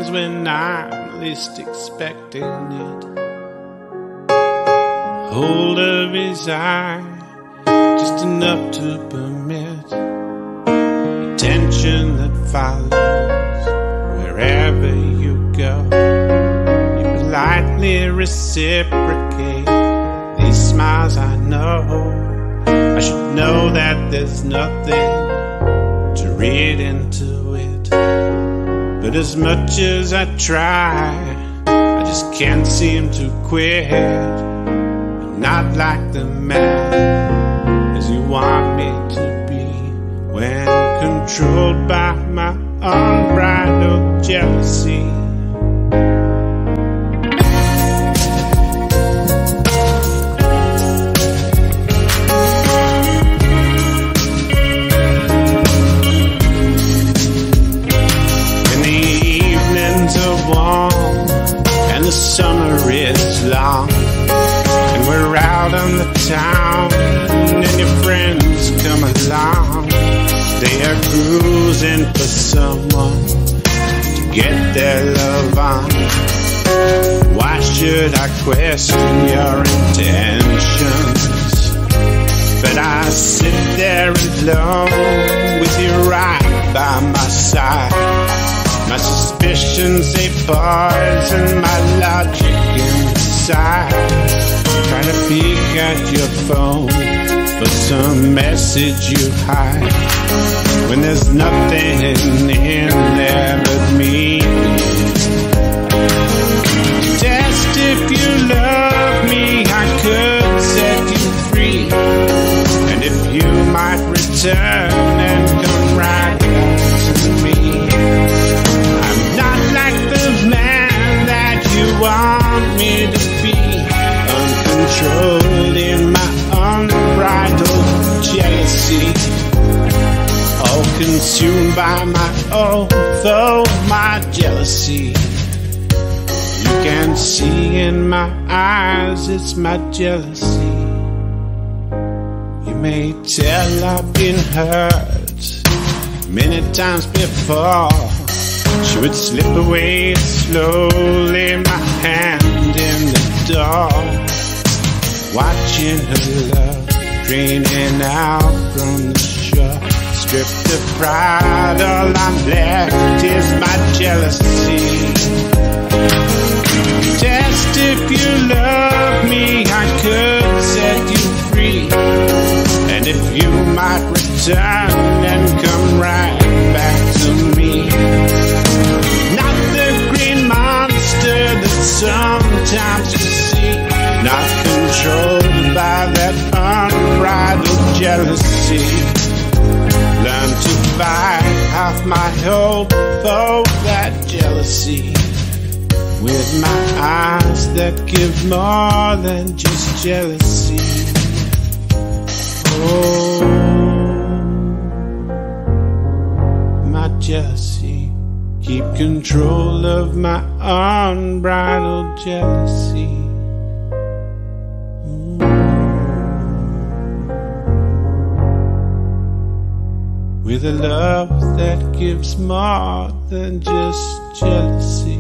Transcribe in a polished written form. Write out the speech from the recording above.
comes when I'm least expecting it. Hold of his eye, just enough to permit the tension that follows wherever you go. You politely reciprocate these smiles. I know I should know that there's nothing to read into it, but as much as I try, I just can't seem to quit. I'm not like the man as you want me to be, when controlled by my unbridled jealousy. The summer is long, and we're out on the town, and your friends come along. They are cruising for someone to get their love on. Why should I question your intentions? But I sit there alone with you right by my side. My suspicions, they poison my logic inside. Trying to peek at your phone for some message you hide, when there's nothing in there but me. Test if you love me, I could set you free. And if you might return and come right back to me. Not like the man that you want me to be, uncontrolled in my unbridled jealousy, all consumed by my oath, oh my jealousy. You can see in my eyes it's my jealousy. You may tell I've been hurt many times before. She would slip away slowly, my hand in the door, watching her love draining out from the shore. Stripped of pride, all I'm left is my jealousy. Test if you love me, I could set you free. And if you might return and come right back to me. Not the green monster that sometimes you see, not controlled by that unbridled jealousy. Learn to fight off my hope for that jealousy, with my eyes that give more than just jealousy. Oh, my jealousy, keep control of my unbridled jealousy. With a love that gives more than just jealousy.